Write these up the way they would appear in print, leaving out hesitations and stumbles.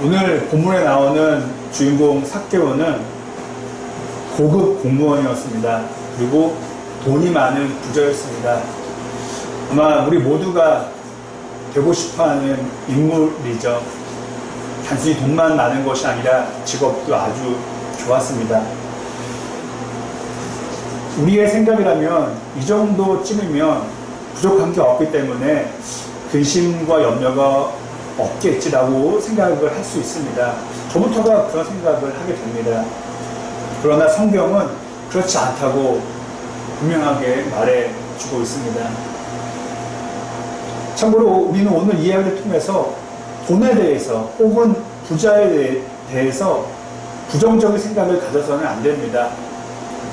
오늘 본문에 나오는 주인공 삭개오는 고급 공무원이었습니다. 그리고 돈이 많은 부자였습니다. 아마 우리 모두가 되고 싶어하는 인물이죠. 단순히 돈만 많은 것이 아니라 직업도 아주 좋았습니다. 우리의 생각이라면 이 정도쯤이면 부족한 게 없기 때문에 근심과 염려가 없겠지라고 생각을 할 수 있습니다. 저부터가 그런 생각을 하게 됩니다. 그러나 성경은 그렇지 않다고 분명하게 말해주고 있습니다. 참고로 우리는 오늘 이야기를 통해서 돈에 대해서 혹은 부자에 대해서 부정적인 생각을 가져서는 안 됩니다.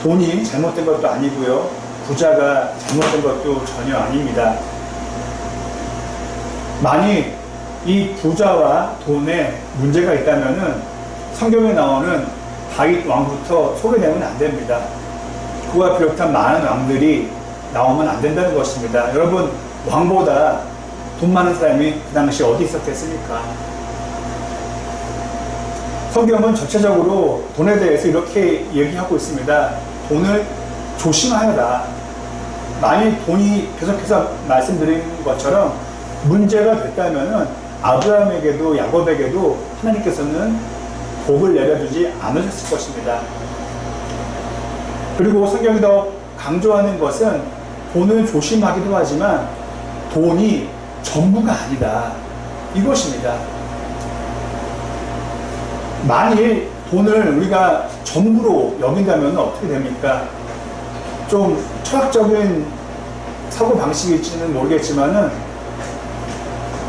돈이 잘못된 것도 아니고요. 부자가 잘못된 것도 전혀 아닙니다. 만일 이 부자와 돈에 문제가 있다면은 성경에 나오는 다윗 왕부터 소개되면 안 됩니다. 그와 비롯한 많은 왕들이 나오면 안 된다는 것입니다. 여러분, 왕보다 돈 많은 사람이 그 당시 어디 있었겠습니까? 성경은 전체적으로 돈에 대해서 이렇게 얘기하고 있습니다. 돈을 조심하여라. 만일 돈이 계속해서 말씀드린 것처럼 문제가 됐다면은 아브라함에게도 야곱에게도 하나님께서는 복을 내려주지 않으셨을 것입니다. 그리고 성경이 더 강조하는 것은 돈을 조심하기도 하지만 돈이 전부가 아니다. 이것입니다. 만일 돈을 우리가 전부로 여긴다면 어떻게 됩니까? 좀 철학적인 사고방식일지는 모르겠지만은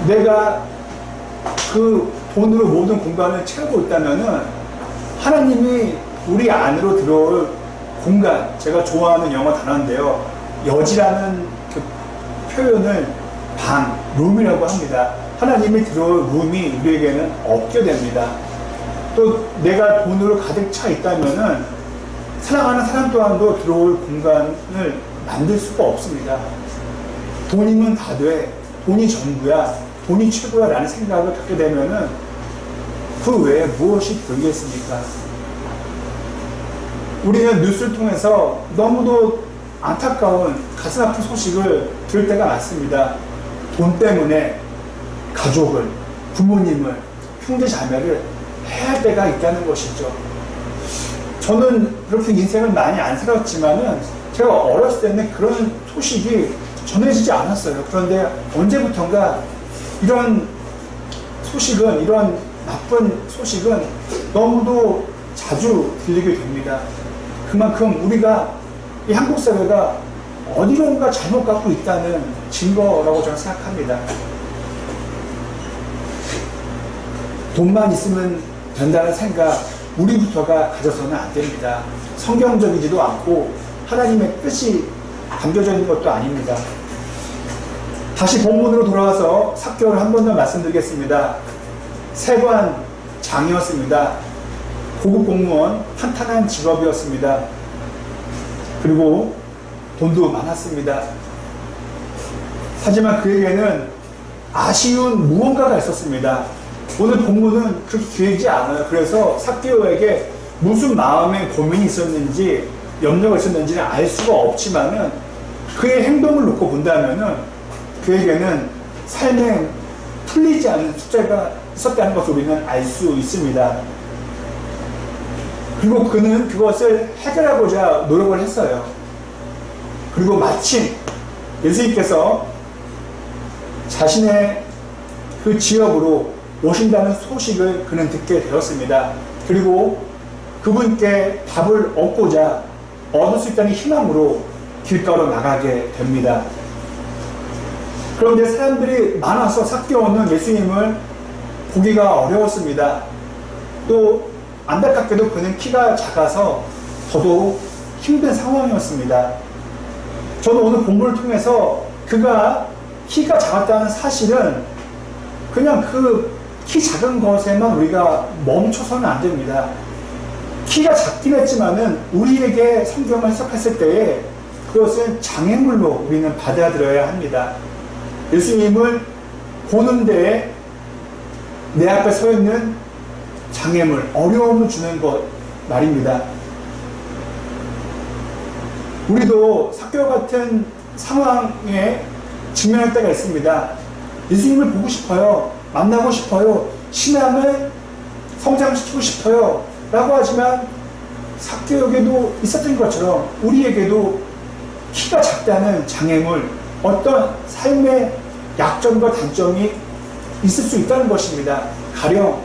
내가 그 돈으로 모든 공간을 채우고 있다면은 하나님이 우리 안으로 들어올 공간, 제가 좋아하는 영어 단어인데요. 여지라는 그 표현을 방, 룸이라고 합니다. 하나님이 들어올 룸이 우리에게는 없게 됩니다. 또 내가 돈으로 가득 차 있다면은 사랑하는 사람 또한도 들어올 공간을 만들 수가 없습니다. 돈이면 다 돼. 돈이 전부야. 돈이 최고야 라는 생각을 갖게 되면은 그 외에 무엇이 들겠습니까? 우리는 뉴스를 통해서 너무도 안타까운 가슴 아픈 소식을 들을 때가 많습니다. 돈 때문에 가족을, 부모님을, 형제 자매를 해야 할 때가 있다는 것이죠. 저는 그렇게 인생을 많이 안 살았지만은 제가 어렸을 때는 그런 소식이 전해지지 않았어요. 그런데 언제부턴가 이런 소식은, 이런 나쁜 소식은 너무도 자주 들리게 됩니다. 그만큼 우리가 이 한국 사회가 어디론가 잘못 갖고 있다는 증거라고 저는 생각합니다. 돈만 있으면 된다는 생각, 우리부터가 가져서는 안 됩니다. 성경적이지도 않고 하나님의 뜻이 담겨져 있는 것도 아닙니다. 다시 본문으로 돌아와서 삭개오를 한 번 더 말씀드리겠습니다. 세관장이었습니다. 고급 공무원, 탄탄한 직업이었습니다. 그리고 돈도 많았습니다. 하지만 그에게는 아쉬운 무언가가 있었습니다. 오늘 본문은 그렇게 길지 않아요. 그래서 삭개오에게 무슨 마음의 고민이 있었는지, 염려가 있었는지는 알 수가 없지만은 그의 행동을 놓고 본다면은 그에게는 삶에 풀리지 않는 숙제가 있었다는 것을 우리는 알 수 있습니다. 그리고 그는 그것을 해결하고자 노력을 했어요. 그리고 마침 예수님께서 자신의 그 지역으로 오신다는 소식을 그는 듣게 되었습니다. 그리고 그분께 답을 얻고자 얻을 수 있다는 희망으로 길가로 나가게 됩니다. 그런데 사람들이 많아서 삭개오는 예수님을 보기가 어려웠습니다. 또 안타깝게도 그는 키가 작아서 더더욱 힘든 상황이었습니다. 저는 오늘 본문을 통해서 그가 키가 작았다는 사실은 그냥 그 키 작은 것에만 우리가 멈춰서는 안 됩니다. 키가 작긴 했지만은 우리에게 성경을 해석했을 때에 그것은 장애물로 우리는 받아들여야 합니다. 예수님을 보는 데에 내 앞에 서 있는 장애물, 어려움을 주는 것 말입니다. 우리도 삭개오 같은 상황에 직면할 때가 있습니다. 예수님을 보고 싶어요. 만나고 싶어요. 신앙을 성장시키고 싶어요. 라고 하지만 삭개오에게도 있었던 것처럼 우리에게도 키가 작다는 장애물, 어떤 삶의 약점과 단점이 있을 수 있다는 것입니다. 가령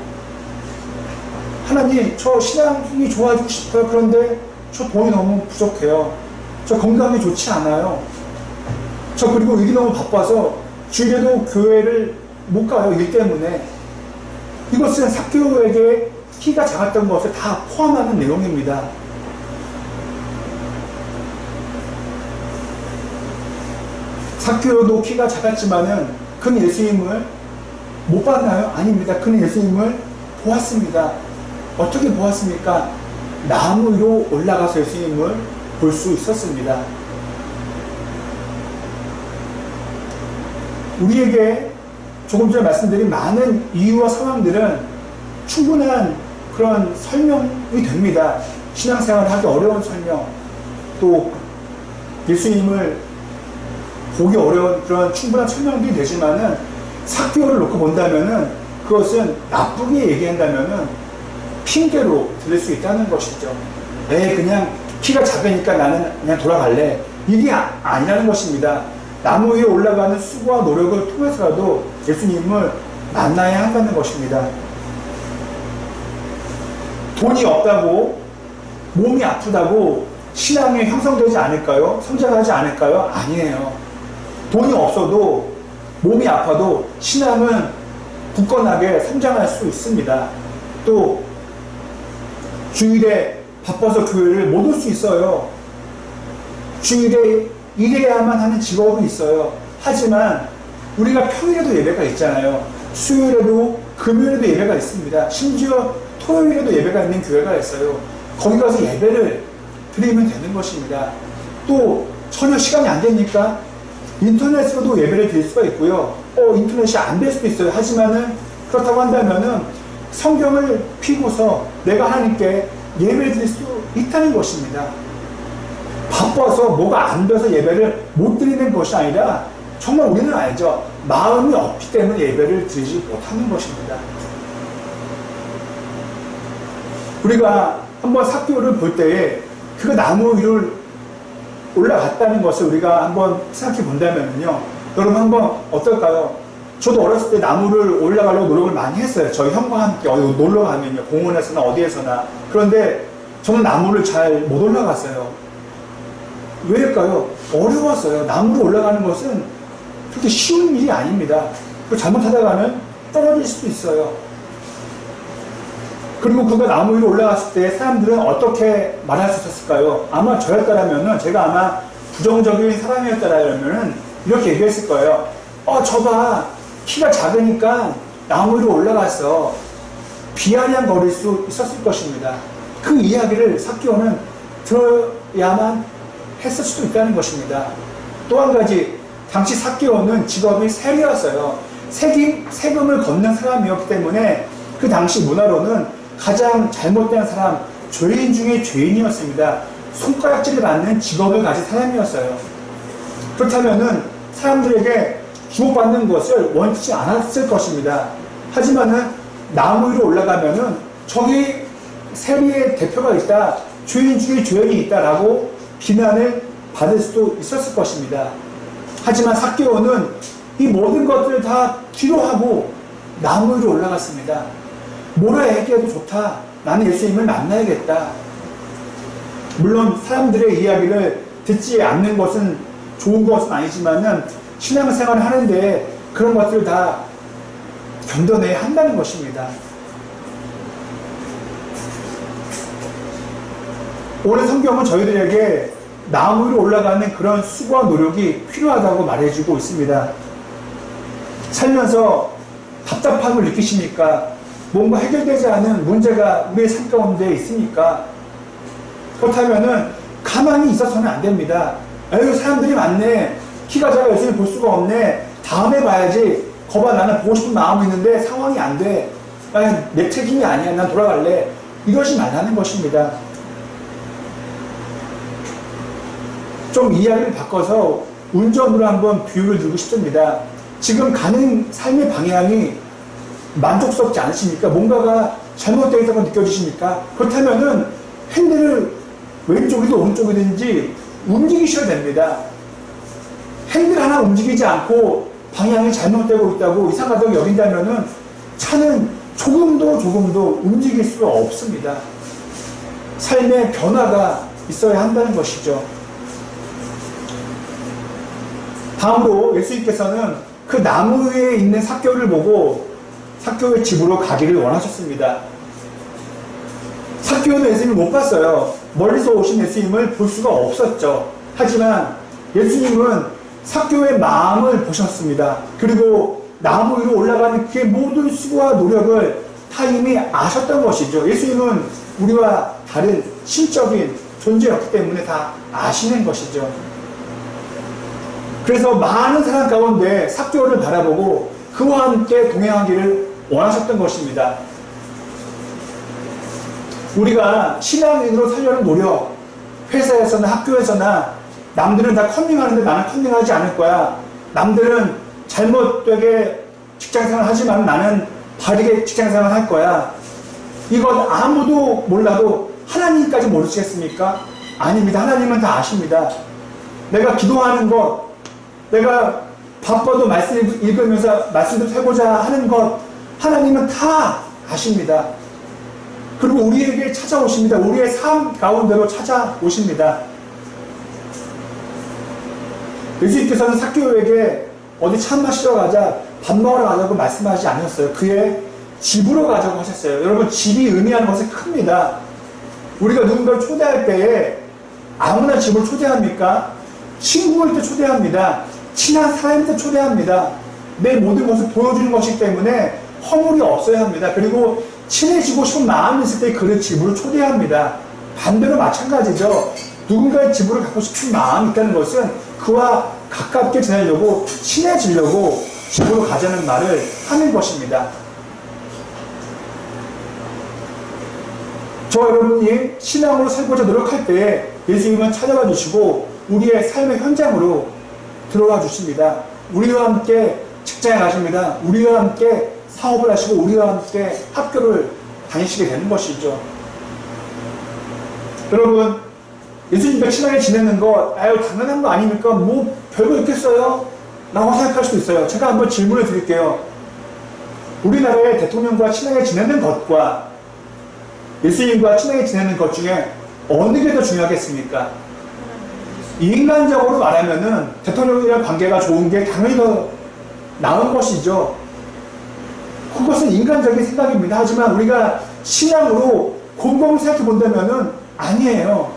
하나님, 저 신앙이 좋아지고 싶어요. 그런데 저 돈이 너무 부족해요. 저 건강이 좋지 않아요. 저 그리고 일이 너무 바빠서 주일에도 교회를 못 가요. 일 때문에. 이것은 삭개오에게 키가 작았던 것을 다 포함하는 내용입니다. 삭개오도 키가 작았지만은 그는 예수님을 못 봤나요? 아닙니다. 그는 예수님을 보았습니다. 어떻게 보았습니까? 나무 위로 올라가서 예수님을 볼 수 있었습니다. 우리에게 조금 전에 말씀드린 많은 이유와 상황들은 충분한 그런 설명이 됩니다. 신앙생활을 하기 어려운 설명, 또 예수님을 보기 어려운 그런 충분한 설명들이 되지만은 삭개오를 놓고 본다면은 그것은 나쁘게 얘기한다면은 핑계로 들릴 수 있다는 것이죠. 그냥 키가 작으니까 나는 그냥 돌아갈래. 이게 아니라는 것입니다. 나무 위에 올라가는 수고와 노력을 통해서라도 예수님을 만나야 한다는 것입니다. 돈이 없다고, 몸이 아프다고 신앙이 형성되지 않을까요? 성장하지 않을까요? 아니에요. 돈이 없어도, 몸이 아파도 신앙은 굳건하게 성장할 수 있습니다. 또 주일에 바빠서 교회를 못 올 수 있어요. 주일에 일해야만 하는 직업은 있어요. 하지만 우리가 평일에도 예배가 있잖아요. 수요일에도 금요일에도 예배가 있습니다. 심지어 토요일에도 예배가 있는 교회가 있어요. 거기 가서 예배를 드리면 되는 것입니다. 또 전혀 시간이 안 되니까 인터넷으로도 예배를 드릴 수가 있고요. 인터넷이 안 될 수도 있어요. 하지만은 그렇다고 한다면은 성경을 피고서 내가 하나님께 예배를 드릴 수 있다는 것입니다. 바빠서 뭐가 안 돼서 예배를 못 드리는 것이 아니라 정말 우리는 알죠. 마음이 없기 때문에 예배를 드리지 못하는 것입니다. 우리가 한번 삭개오를 볼 때에 그가 나무 위로 올라갔다는 것을 우리가 한번 생각해 본다면요. 여러분 한번 어떨까요? 저도 어렸을 때 나무를 올라가려고 노력을 많이 했어요. 저희 형과 함께 어디 놀러 가면요. 공원에서나 어디에서나. 그런데 저는 나무를 잘 못 올라갔어요. 왜일까요? 어려웠어요. 나무로 올라가는 것은 그렇게 쉬운 일이 아닙니다. 그리고 잘못하다가는 떨어질 수도 있어요. 그리고 그가 나무 위로 올라갔을 때 사람들은 어떻게 말할 수 있었을까요? 아마 저였다라면은, 제가 아마 부정적인 사람이었다라면은 이렇게 얘기했을 거예요. 저봐. 키가 작으니까 나무 위로 올라가서 비아냥거릴 수 있었을 것입니다. 그 이야기를 삭개오는 들어야만 했을 수도 있다는 것입니다. 또 한 가지, 당시 삭개오는 직업이 세리였어요. 세금을 걷는 사람이었기 때문에 그 당시 문화로는 가장 잘못된 사람, 죄인 중에 죄인이었습니다. 손가락질을 받는 직업을 가진 사람이었어요. 그렇다면은 사람들에게 주목받는 것을 원치 않았을 것입니다. 하지만은 나무 위로 올라가면은 저기 세리의 대표가 있다, 죄인 중에 죄인이 있다라고 비난을 받을 수도 있었을 것입니다. 하지만 삭개오는 이 모든 것들을 다 뒤로하고 나무 위로 올라갔습니다. 뭐라 얘기해도 좋다. 나는 예수님을 만나야겠다. 물론 사람들의 이야기를 듣지 않는 것은 좋은 것은 아니지만은 신앙생활을 하는데 그런 것들을 다 견뎌내야 한다는 것입니다. 오늘 성경은 저희들에게 나무 위로 올라가는 그런 수고와 노력이 필요하다고 말해주고 있습니다. 살면서 답답함을 느끼십니까? 뭔가 해결되지 않은 문제가 우리의 삶 가운데 있으니까 그렇다면은 가만히 있어서는 안 됩니다. 아유, 사람들이 많네. 키가 작아 예수님 볼 수가 없네. 다음에 봐야지. 거봐, 나는 보고 싶은 마음이 있는데 상황이 안 돼. 내 책임이 아니야, 난 돌아갈래, 이러지 말라는 것입니다. 좀 이야기를 바꿔서 운전으로 한번 비유를 들고 싶습니다. 지금 가는 삶의 방향이 만족스럽지 않으십니까? 뭔가가 잘못되어 있다고 느껴지십니까? 그렇다면은 핸들을 왼쪽이든 오른쪽이든지 움직이셔야 됩니다. 핸들 하나 움직이지 않고 방향이 잘못되고 있다고 이상하다고 여긴다면은 차는 조금도 움직일 수가 없습니다. 삶의 변화가 있어야 한다는 것이죠. 다음으로 예수님께서는 그 나무 위에 있는 삭개오를 보고 삭개오의 집으로 가기를 원하셨습니다. 삭개오는 예수님을 못 봤어요. 멀리서 오신 예수님을 볼 수가 없었죠. 하지만 예수님은 삭개오의 마음을 보셨습니다. 그리고 나무 위로 올라가는 그의 모든 수고와 노력을 다 이미 아셨던 것이죠. 예수님은 우리와 다른 신적인 존재였기 때문에 다 아시는 것이죠. 그래서 많은 사람 가운데 삭개오를 바라보고 그와 함께 동행하기를 원하셨던 것입니다. 우리가 신앙인으로 살려는 노력, 회사에서나 학교에서나 남들은 다 컨닝하는데 나는 컨닝하지 않을 거야. 남들은 잘못되게 직장생활 하지만 나는 바르게 직장생활 할 거야. 이건 아무도 몰라도 하나님까지 모르시겠습니까? 아닙니다. 하나님은 다 아십니다. 내가 기도하는 것, 내가 바빠도 말씀 읽으면서 말씀도 해보자 하는 것, 하나님은 다 아십니다. 그리고 우리에게 찾아오십니다. 우리의 삶 가운데로 찾아오십니다. 예수님께서는 삭개오에게 어디 차 마시러 가자, 밥 먹으러 가자고 말씀하지 않으셨어요. 그의 집으로 가자고 하셨어요. 여러분, 집이 의미하는 것은 큽니다. 우리가 누군가를 초대할 때에 아무나 집을 초대합니까? 친구일 때 초대합니다. 친한 사람일 때 초대합니다. 내 모든 것을 보여주는 것이기 때문에 허물이 없어야 합니다. 그리고 친해지고 싶은 마음이 있을 때 그를 집으로 초대합니다. 반대로 마찬가지죠. 누군가의 집으로 가고 싶은 마음이 있다는 것은 그와 가깝게 지내려고, 친해지려고 집으로 가자는 말을 하는 것입니다. 저 여러분이 신앙으로 살고자 노력할 때에 예수님은 찾아와 주시고 우리의 삶의 현장으로 들어와 주십니다. 우리와 함께 직장에 가십니다. 우리와 함께 사업을 하시고 우리와 함께 학교를 다니시게 되는 것이죠. 여러분, 예수님과 친하게 지내는 것, 아유, 당연한 거 아닙니까? 뭐, 별거 있겠어요? 라고 생각할 수도 있어요. 제가 한번 질문을 드릴게요. 우리나라의 대통령과 친하게 지내는 것과 예수님과 친하게 지내는 것 중에 어느 게 더 중요하겠습니까? 인간적으로 말하면은 대통령이랑 관계가 좋은 게 당연히 더 나은 것이죠. 그것은 인간적인 생각입니다. 하지만 우리가 신앙으로 곰곰이 생각해 본다면은 아니에요.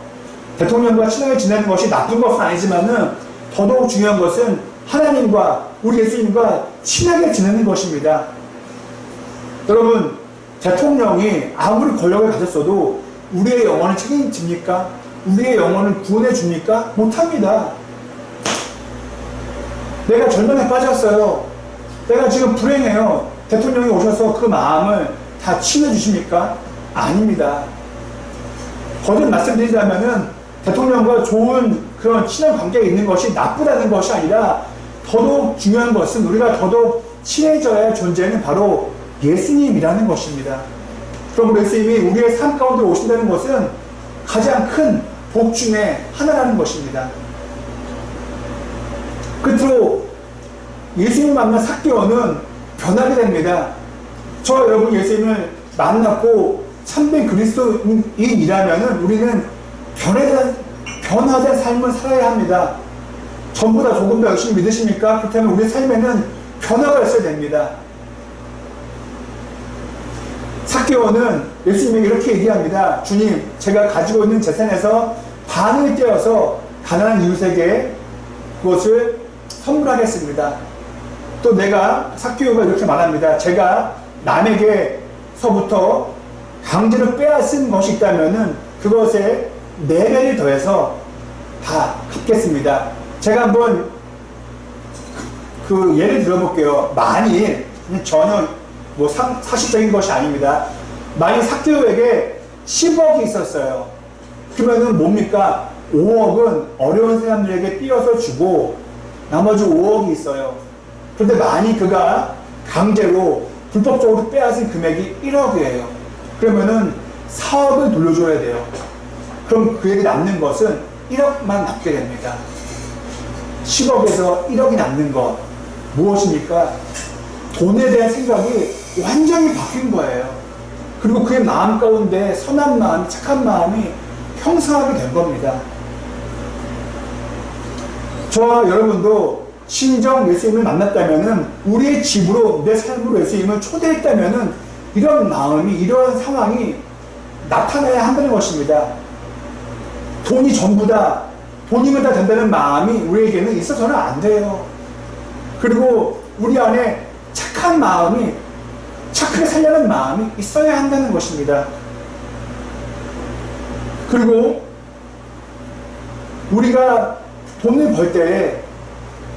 대통령과 친하게 지내는 것이 나쁜 것은 아니지만은 더더욱 중요한 것은 하나님과 우리 예수님과 친하게 지내는 것입니다. 여러분, 대통령이 아무리 권력을 가졌어도 우리의 영혼을 책임집니까? 우리의 영혼을 구원해 줍니까? 못합니다. 내가 절망에 빠졌어요. 내가 지금 불행해요. 대통령이 오셔서 그 마음을 다 치유해 주십니까? 아닙니다. 거듭 말씀드리자면은 대통령과 좋은 그런 친한 관계가 있는 것이 나쁘다는 것이 아니라 더더욱 중요한 것은 우리가 더더욱 친해져야 할 존재는 바로 예수님이라는 것입니다. 그럼 예수님이 우리의 삶 가운데 오신다는 것은 가장 큰 복 중에 하나라는 것입니다. 끝으로 예수님을 만난 삭개오는 변하게 됩니다. 저 여러분 예수님을 만났고 참된 그리스도인이라면 우리는 변화된 삶을 살아야 합니다. 전보다 조금 더 열심히 믿으십니까? 그렇다면 우리 삶에는 변화가 있어야 됩니다. 삭개오는 예수님에게 이렇게 얘기합니다. 주님, 제가 가지고 있는 재산에서 반을 떼어서 가난한 이웃에게 그것을 선물하겠습니다. 또 내가 삭개오가 이렇게 말합니다. 제가 남에게서부터 강제로 빼앗은 것이 있다면은 그것에 4배를 더해서 다 갚겠습니다. 제가 한번 그 예를 들어볼게요. 만일 전혀 뭐 사실적인 것이 아닙니다. 만약 삭개오에게 10억이 있었어요. 그러면은 뭡니까? 5억은 어려운 사람들에게 띄어서 주고 나머지 5억이 있어요. 그런데 만약 그가 강제로 불법적으로 빼앗은 금액이 1억이에요. 그러면은 4억을 돌려줘야 돼요. 그럼 그에게 남는 것은 1억만 남게 됩니다. 10억에서 1억이 남는 것 무엇입니까? 돈에 대한 생각이 완전히 바뀐 거예요. 그리고 그의 마음 가운데 선한 마음, 착한 마음이 형성하게 된 겁니다. 저와 여러분도 진정 예수님을 만났다면은, 우리의 집으로, 내 삶으로 예수님을 초대했다면은 이런 마음이, 이런 상황이 나타나야 한다는 것입니다. 돈이 전부다, 돈이면 다 된다는 마음이 우리에게는 있어서는 안 돼요. 그리고 우리 안에 착한 마음이, 착하게 살려는 마음이 있어야 한다는 것입니다. 그리고 우리가 돈을 벌 때에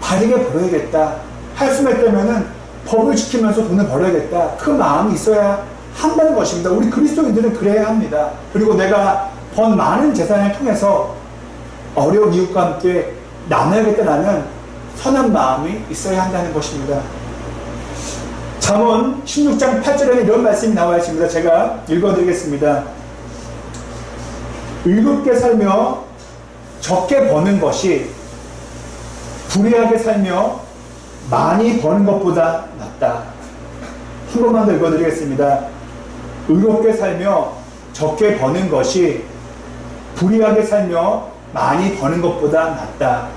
바르게 벌어야겠다, 할 수만 있다면은 법을 지키면서 돈을 벌어야겠다, 그 마음이 있어야 한다는 것입니다. 우리 그리스도인들은 그래야 합니다. 그리고 내가 번 많은 재산을 통해서 어려운 이웃과 함께 나눠야겠다는 선한 마음이 있어야 한다는 것입니다. 잠언 16장 8절에는 이런 말씀이 나와 있습니다. 제가 읽어드리겠습니다. 의롭게 살며 적게 버는 것이 불의하게 살며 많이 버는 것보다 낫다. 한 번만 더 읽어드리겠습니다. 의롭게 살며 적게 버는 것이 불의하게 살며 많이 버는 것보다 낫다.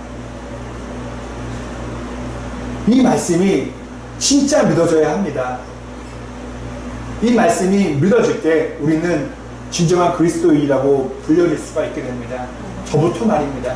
이 말씀이 진짜 믿어져야 합니다. 이 말씀이 믿어질 때 우리는 진정한 그리스도인이라고 불려질 수가 있게 됩니다. 저부터 말입니다.